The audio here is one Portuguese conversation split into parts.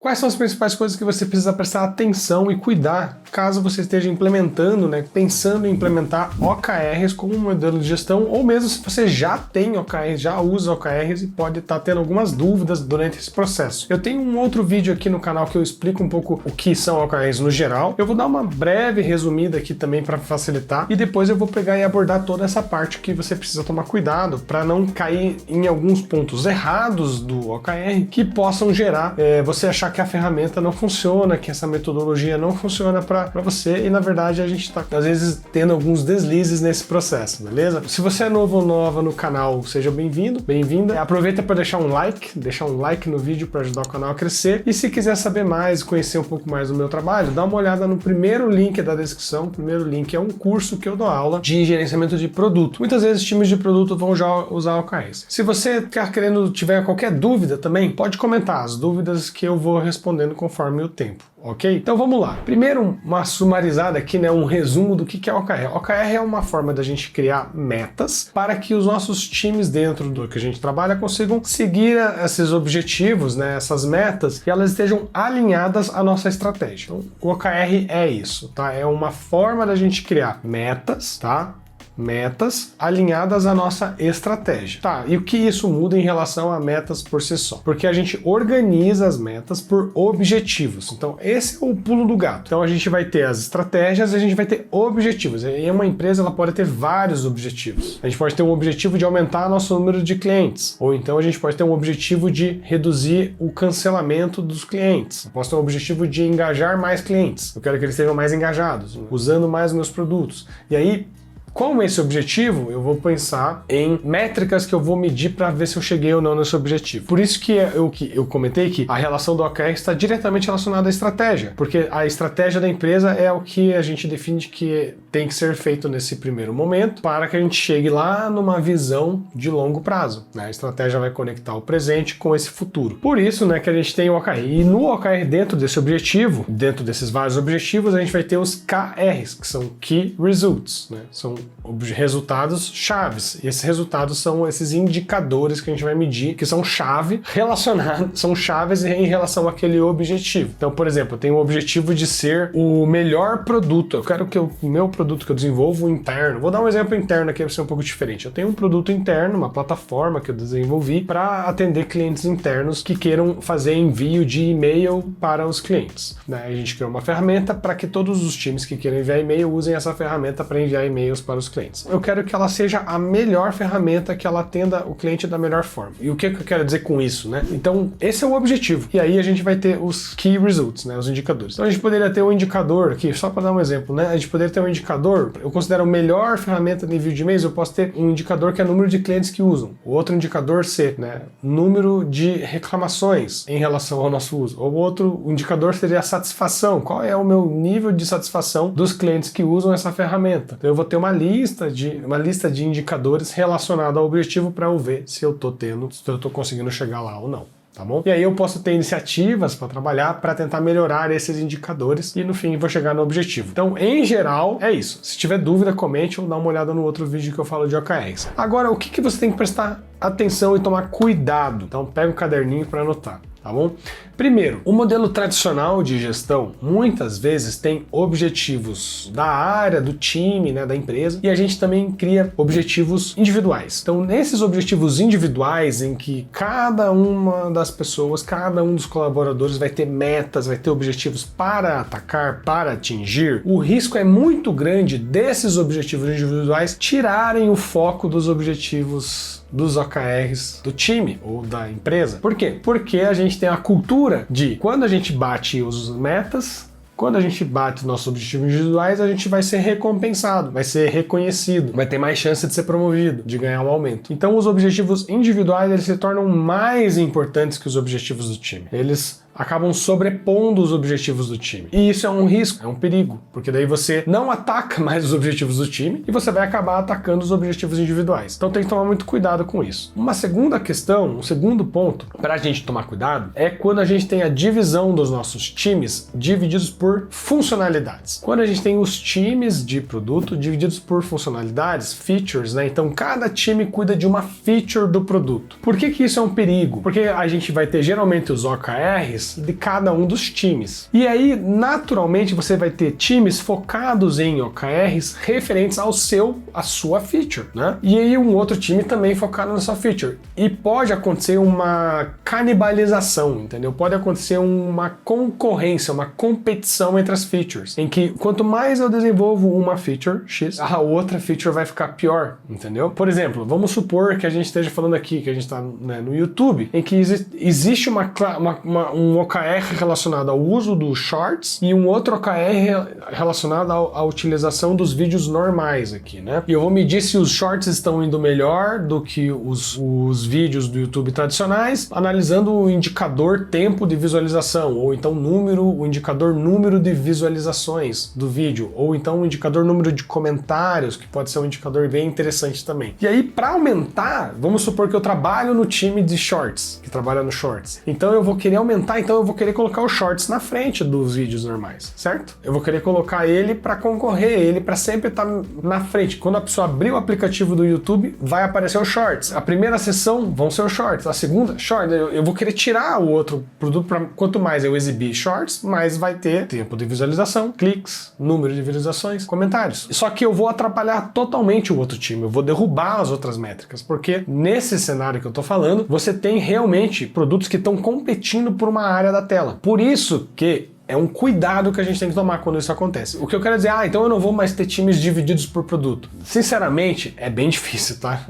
Quais são as principais coisas que você precisa prestar atenção e cuidar caso você esteja implementando, pensando em implementar OKRs como um modelo de gestão, ou mesmo se você já tem OKRs, já usa OKRs e pode estar tendo algumas dúvidas durante esse processo. Eu tenho um outro vídeo aqui no canal que eu explico um pouco o que são OKRs no geral. Eu vou dar uma breve resumida aqui também para facilitar e depois eu vou pegar e abordar toda essa parte que você precisa tomar cuidado para não cair em alguns pontos errados do OKR que possam gerar você achar que a ferramenta não funciona, que essa metodologia não funciona para você e na verdade a gente está às vezes tendo alguns deslizes nesse processo, beleza? Se você é novo ou nova no canal, seja bem-vindo, bem-vinda. Aproveita para deixar um like no vídeo para ajudar o canal a crescer e se quiser saber mais, conhecer um pouco mais do meu trabalho, dá uma olhada no primeiro link da descrição. O primeiro link é um curso que eu dou aula de gerenciamento de produto. Muitas vezes times de produto vão já usar OKRs. Se você tiver qualquer dúvida também, pode comentar as dúvidas que eu vou respondendo conforme o tempo, ok? Então vamos lá. Primeiro, uma sumarizada aqui, um resumo do que é OKR. OKR é uma forma da gente criar metas para que os nossos times dentro do que a gente trabalha consigam seguir esses objetivos, essas metas, e elas estejam alinhadas à nossa estratégia. Então, o OKR é isso, tá? É uma forma da gente criar metas, tá? Metas alinhadas à nossa estratégia. Tá, e o que isso muda em relação a metas por si só? Porque a gente organiza as metas por objetivos. Então, esse é o pulo do gato. Então, a gente vai ter as estratégias e a gente vai ter objetivos. E uma empresa ela pode ter vários objetivos. A gente pode ter um objetivo de aumentar nosso número de clientes. Ou então a gente pode ter um objetivo de reduzir o cancelamento dos clientes. Eu posso ter um objetivo de engajar mais clientes. Eu quero que eles estejam mais engajados, usando mais meus produtos. E aí, com esse objetivo, eu vou pensar em métricas que eu vou medir para ver se eu cheguei ou não nesse objetivo. Por isso que eu comentei que a relação do OKR está diretamente relacionada à estratégia, porque a estratégia da empresa é o que a gente define que tem que ser feito nesse primeiro momento para que a gente chegue lá numa visão de longo prazo. A estratégia vai conectar o presente com esse futuro. Por isso que a gente tem o OKR. E no OKR, dentro desse objetivo, dentro desses vários objetivos, a gente vai ter os KRs, que são Key Results, São resultados chaves. E esses resultados são esses indicadores que a gente vai medir, que são são chaves em relação àquele objetivo. Então, por exemplo, eu tenho o objetivo de ser o melhor produto. Eu quero que o meu produto que eu desenvolvo interno, vou dar um exemplo interno aqui para ser um pouco diferente. Eu tenho um produto interno, uma plataforma que eu desenvolvi para atender clientes internos que queiram fazer envio de e-mail para os clientes. A gente criou uma ferramenta para que todos os times que queiram enviar e-mail usem essa ferramenta para enviar e-mails para os clientes. Eu quero que ela seja a melhor ferramenta, que ela atenda o cliente da melhor forma. E o que eu quero dizer com isso, Então, esse é o objetivo. E aí a gente vai ter os Key Results, os indicadores. Então a gente poderia ter um indicador aqui, só para dar um exemplo, A gente poderia ter um indicador, eu considero a melhor ferramenta de envio de e-mails, eu posso ter um indicador que é o número de clientes que usam. O outro indicador ser, número de reclamações em relação ao nosso uso. O outro indicador seria a satisfação. Qual é o meu nível de satisfação dos clientes que usam essa ferramenta? Então eu vou ter uma lista de indicadores relacionada ao objetivo para eu ver se eu tô conseguindo chegar lá ou não. Tá bom? E aí eu posso ter iniciativas para trabalhar para tentar melhorar esses indicadores e no fim vou chegar no objetivo. Então, em geral, é isso. Se tiver dúvida, comente ou dá uma olhada no outro vídeo que eu falo de OKRs. Agora, o que você tem que prestar atenção e tomar cuidado? Então, pega um caderninho para anotar. Tá bom? Primeiro, o modelo tradicional de gestão muitas vezes tem objetivos da área, do time, da empresa, e a gente também cria objetivos individuais. Então, nesses objetivos individuais em que cada uma das pessoas, cada um dos colaboradores vai ter metas, vai ter objetivos para atacar, para atingir, o risco é muito grande desses objetivos individuais tirarem o foco dos objetivos dos OKRs do time ou da empresa. Por quê? Porque a gente tem a cultura de quando a gente bate os metas, quando a gente bate os nossos objetivos individuais, a gente vai ser recompensado, vai ser reconhecido, vai ter mais chance de ser promovido, de ganhar um aumento. Então os objetivos individuais eles se tornam mais importantes que os objetivos do time. Eles acabam sobrepondo os objetivos do time. E isso é um risco, é um perigo, porque daí você não ataca mais os objetivos do time e você vai acabar atacando os objetivos individuais. Então tem que tomar muito cuidado com isso. Uma segunda questão, um segundo ponto para a gente tomar cuidado é quando a gente tem a divisão dos nossos times divididos por funcionalidades. Quando a gente tem os times de produto divididos por funcionalidades, features, Então cada time cuida de uma feature do produto. Por que isso é um perigo? Porque a gente vai ter geralmente os OKRs OKRs de cada um dos times. E aí, naturalmente, você vai ter times focados em OKRs referentes à sua feature, né? E aí um outro time também focado na sua feature. E pode acontecer uma canibalização, entendeu? Pode acontecer uma concorrência, uma competição entre as features, em que quanto mais eu desenvolvo uma feature X, a outra feature vai ficar pior, entendeu? Por exemplo, vamos supor que a gente esteja falando aqui, que a gente está, né, no YouTube, em que existe um OKR relacionado ao uso dos shorts e um outro OKR relacionado à utilização dos vídeos normais aqui, né? E eu vou medir se os shorts estão indo melhor do que os vídeos do YouTube tradicionais, analisando o indicador tempo de visualização, ou então o indicador número de visualizações do vídeo, ou então o indicador número de comentários, que pode ser um indicador bem interessante também. E aí, para aumentar, vamos supor que eu trabalho no time de shorts, que trabalha no shorts. Então eu vou querer aumentar, então eu vou querer colocar os shorts na frente dos vídeos normais, certo? Eu vou querer colocar ele para concorrer, ele para sempre estar na frente. Quando a pessoa abrir o aplicativo do YouTube, vai aparecer os shorts. A primeira sessão vão ser os shorts, a segunda, shorts. Eu vou querer tirar o outro produto para quanto mais eu exibir shorts, mais vai ter tempo de visualização, cliques, número de visualizações, comentários. Só que eu vou atrapalhar totalmente o outro time, eu vou derrubar as outras métricas, porque nesse cenário que eu tô falando, você tem realmente produtos que estão competindo por uma área da tela. Por isso que é um cuidado que a gente tem que tomar quando isso acontece. O que eu quero dizer, então eu não vou mais ter times divididos por produto. Sinceramente, é bem difícil, tá?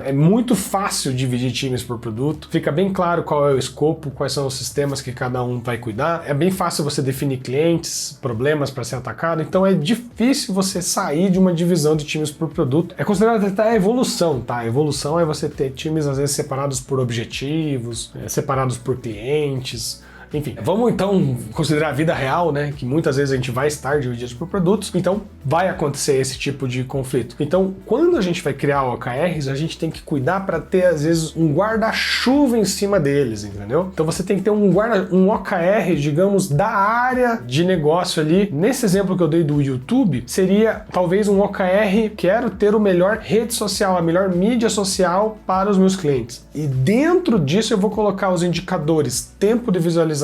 É muito fácil dividir times por produto. Fica bem claro qual é o escopo, quais são os sistemas que cada um vai cuidar. É bem fácil você definir clientes, problemas para ser atacado. Então é difícil você sair de uma divisão de times por produto. É considerado até a evolução, tá? A evolução é você ter times às vezes separados por objetivos, separados por clientes. Enfim, vamos então considerar a vida real, né? Que muitas vezes a gente vai estar dividido por produtos, então vai acontecer esse tipo de conflito. Então, quando a gente vai criar OKRs, a gente tem que cuidar para ter, às vezes, um guarda-chuva em cima deles, entendeu? Então você tem que ter um OKR, digamos, da área de negócio ali. Nesse exemplo que eu dei do YouTube, seria talvez um OKR, quero ter o melhor rede social, a melhor mídia social para os meus clientes. E dentro disso eu vou colocar os indicadores, tempo de visualização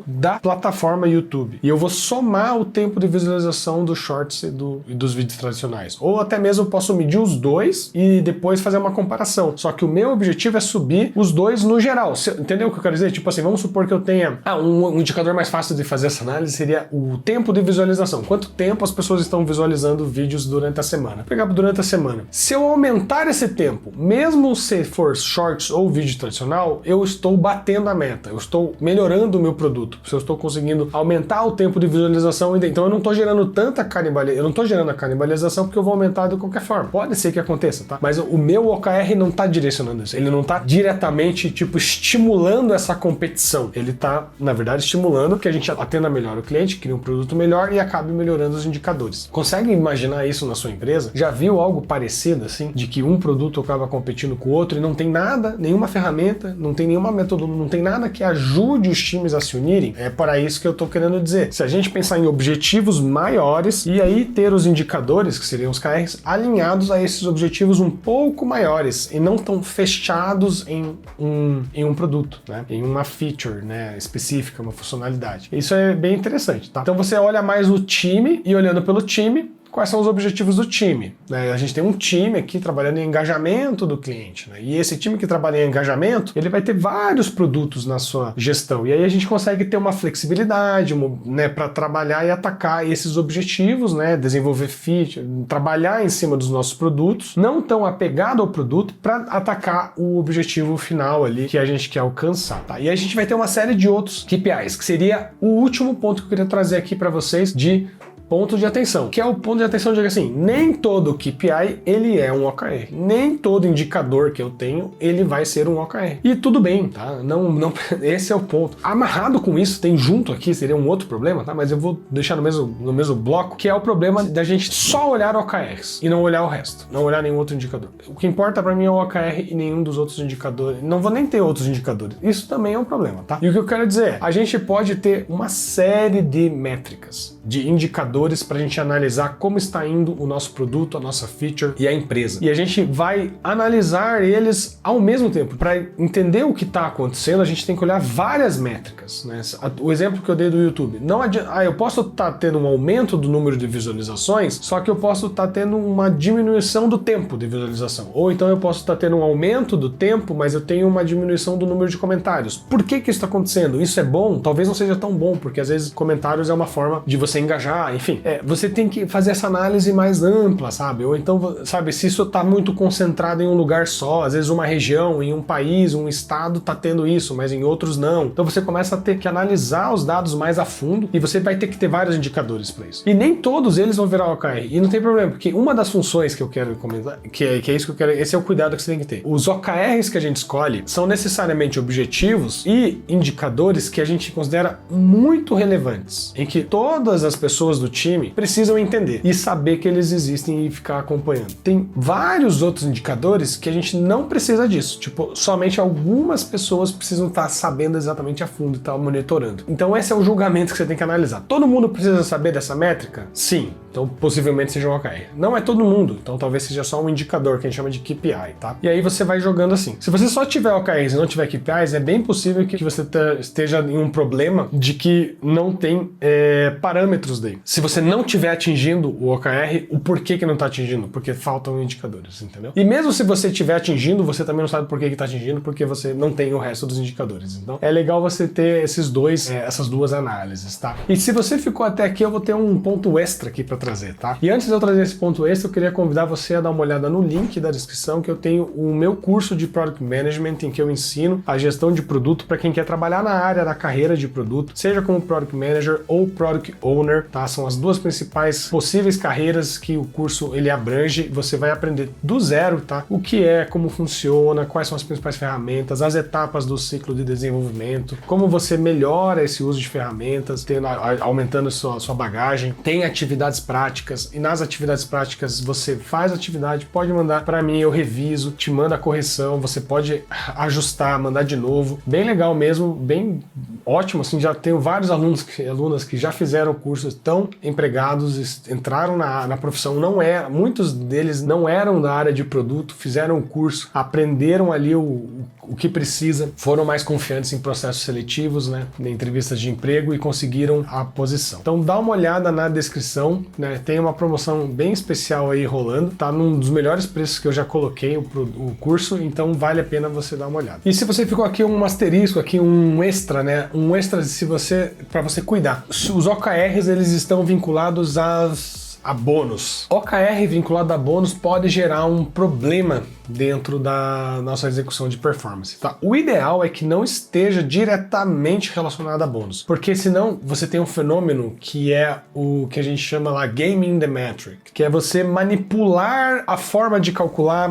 da plataforma YouTube. E eu vou somar o tempo de visualização dos shorts e dos vídeos tradicionais. Ou até mesmo eu posso medir os dois e depois fazer uma comparação. Só que o meu objetivo é subir os dois no geral. Entendeu o que eu quero dizer? Tipo assim, vamos supor que eu tenha... um indicador mais fácil de fazer essa análise seria o tempo de visualização. Quanto tempo as pessoas estão visualizando vídeos durante a semana? Vou pegar durante a semana. Se eu aumentar esse tempo, mesmo se for shorts ou vídeo tradicional, eu estou batendo a meta. Eu estou melhorando o meu produto, se eu estou conseguindo aumentar o tempo de visualização, então eu não estou gerando tanta canibalização, eu não estou gerando a canibalização porque eu vou aumentar de qualquer forma. Pode ser que aconteça, tá? Mas o meu OKR não está direcionando isso, ele não está diretamente, estimulando essa competição. Ele está, na verdade, estimulando que a gente atenda melhor o cliente, crie um produto melhor e acabe melhorando os indicadores. Consegue imaginar isso na sua empresa? Já viu algo parecido, assim, de que um produto acaba competindo com o outro e não tem nada, nenhuma ferramenta, não tem nenhuma metodologia, não tem nada que ajude os times a se unirem? É para isso que eu estou querendo dizer. Se a gente pensar em objetivos maiores e aí ter os indicadores, que seriam os KRs, alinhados a esses objetivos um pouco maiores e não tão fechados em um produto, né? Em uma feature, né, específica, uma funcionalidade. Isso é bem interessante, tá? Então você olha mais o time e olhando pelo time, quais são os objetivos do time, né? A gente tem um time aqui trabalhando em engajamento do cliente, né? E esse time que trabalha em engajamento, ele vai ter vários produtos na sua gestão. E aí a gente consegue ter uma flexibilidade, né, para trabalhar e atacar esses objetivos, né? Desenvolver feature, trabalhar em cima dos nossos produtos, não tão apegado ao produto para atacar o objetivo final ali que a gente quer alcançar, tá? E aí a gente vai ter uma série de outros KPIs, que seria o último ponto que eu queria trazer aqui para vocês de ponto de atenção, que é o ponto de atenção de assim, nem todo KPI ele é um OKR, nem todo indicador que eu tenho ele vai ser um OKR. E tudo bem, tá? Não, esse é o ponto. Amarrado com isso, tem junto aqui, seria um outro problema, tá? Mas eu vou deixar no mesmo bloco, que é o problema da gente só olhar OKRs e não olhar o resto, não olhar nenhum outro indicador. O que importa para mim é o OKR e nenhum dos outros indicadores. Não vou nem ter outros indicadores. Isso também é um problema, tá? E o que eu quero dizer é, a gente pode ter uma série de métricas, de indicadores indicadores para a gente analisar como está indo o nosso produto, a nossa feature e a empresa. E a gente vai analisar eles ao mesmo tempo. Para entender o que está acontecendo, a gente tem que olhar várias métricas, né? O exemplo que eu dei do YouTube. Não adianta, eu posso estar tendo um aumento do número de visualizações, só que eu posso estar tendo uma diminuição do tempo de visualização. Ou então eu posso estar tendo um aumento do tempo, mas eu tenho uma diminuição do número de comentários. Por que que isso está acontecendo? Isso é bom? Talvez não seja tão bom, porque às vezes comentários é uma forma de você engajar, enfim. Você tem que fazer essa análise mais ampla, sabe? Ou então, sabe, se isso está muito concentrado em um lugar só, às vezes uma região, em um país, um estado está tendo isso, mas em outros não. Então você começa a ter que analisar os dados mais a fundo e você vai ter que ter vários indicadores para isso. E nem todos eles vão virar OKR. E não tem problema, porque uma das funções que eu quero comentar, que é isso que eu quero, esse é o cuidado que você tem que ter. Os OKRs que a gente escolhe são necessariamente objetivos e indicadores que a gente considera muito relevantes, em que todas as pessoas do time precisam entender e saber que eles existem e ficar acompanhando. Tem vários outros indicadores que a gente não precisa disso, tipo, somente algumas pessoas precisam estar sabendo exatamente a fundo e estar monitorando. Então esse é o julgamento que você tem que analisar. Todo mundo precisa saber dessa métrica? Sim. Então possivelmente seja um OKR. Não é todo mundo, então talvez seja só um indicador que a gente chama de KPI, tá? E aí você vai jogando assim. Se você só tiver OKRs e não tiver KPIs, é bem possível que você esteja em um problema de que não tem parâmetros daí. Se você não estiver atingindo o OKR, o porquê que não está atingindo? Porque faltam indicadores, entendeu? E mesmo se você estiver atingindo, você também não sabe por que está atingindo, porque você não tem o resto dos indicadores. Então é legal você ter essas duas análises, tá? E se você ficou até aqui, eu vou ter um ponto extra aqui para trazer, tá? E antes de eu trazer esse ponto extra, eu queria convidar você a dar uma olhada no link da descrição, que eu tenho o meu curso de Product Management, em que eu ensino a gestão de produto para quem quer trabalhar na área da carreira de produto, seja como Product Manager ou Product Owner, tá? São as duas principais possíveis carreiras que o curso ele abrange. Você vai aprender do zero, tá? O que é, como funciona, quais são as principais ferramentas, as etapas do ciclo de desenvolvimento, como você melhora esse uso de ferramentas, aumentando sua bagagem. Tem atividades práticas, e nas atividades práticas você faz a atividade, pode mandar para mim, eu reviso, te manda a correção, você pode ajustar, mandar de novo. Bem legal mesmo, bem ótimo, assim, já tenho vários alunas que já fizeram o curso, estão empregados, entraram na profissão, muitos deles não eram da área de produto, fizeram o curso, aprenderam ali o que precisa, foram mais confiantes em processos seletivos, né, em entrevistas de emprego e conseguiram a posição. Então dá uma olhada na descrição, né, tem uma promoção bem especial aí rolando, tá num dos melhores preços que eu já coloquei o curso, então vale a pena você dar uma olhada. E se você ficou aqui um asterisco, aqui um extra, né, um extra para você cuidar. Os OKRs, eles estão vinculados a bônus. OKR vinculado a bônus pode gerar um problema dentro da nossa execução de performance, tá? O ideal é que não esteja diretamente relacionado a bônus, porque senão você tem um fenômeno que é o que a gente chama lá gaming the metric, que é você manipular a forma de calcular,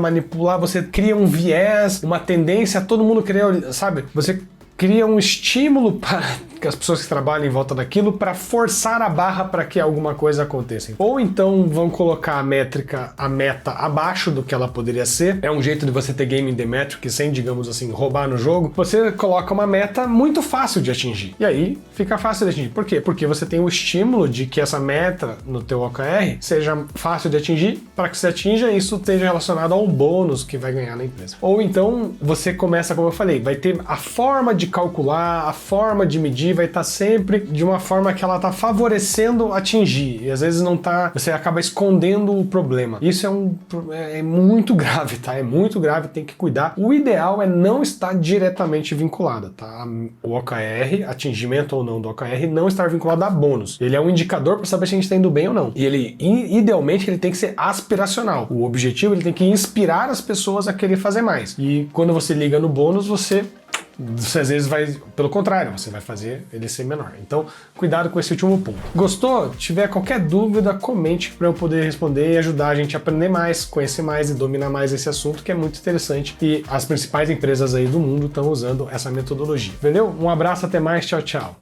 você cria um viés, uma tendência, todo mundo cria, sabe? Você cria um estímulo para as pessoas que trabalham em volta daquilo para forçar a barra para que alguma coisa aconteça. Ou então vão colocar a meta abaixo do que ela poderia ser. É um jeito de você ter game in the metric sem, digamos assim, roubar no jogo. Você coloca uma meta muito fácil de atingir. E aí fica fácil de atingir. Por quê? Porque você tem o estímulo de que essa meta no teu OKR seja fácil de atingir. Para que você atinja, isso esteja relacionado ao bônus que vai ganhar na empresa. Ou então você começa, como eu falei, vai ter a forma de calcular, a forma de medir, vai estar sempre de uma forma que ela está favorecendo atingir, e às vezes não está, você acaba escondendo o problema. Isso é muito grave, tá? É muito grave, tem que cuidar. O ideal é não estar diretamente vinculado, tá? O OKR, atingimento ou não do OKR, não estar vinculado a bônus. Ele é um indicador para saber se a gente está indo bem ou não. E ele, idealmente, ele tem que ser aspiracional. O objetivo, ele tem que inspirar as pessoas a querer fazer mais. E quando você liga no bônus, você às vezes vai, pelo contrário, você vai fazer ele ser menor. Então, cuidado com esse último ponto. Gostou? Tiver qualquer dúvida, comente para eu poder responder e ajudar a gente a aprender mais, conhecer mais e dominar mais esse assunto, que é muito interessante. E as principais empresas aí do mundo estão usando essa metodologia. Valeu? Um abraço, até mais, tchau, tchau.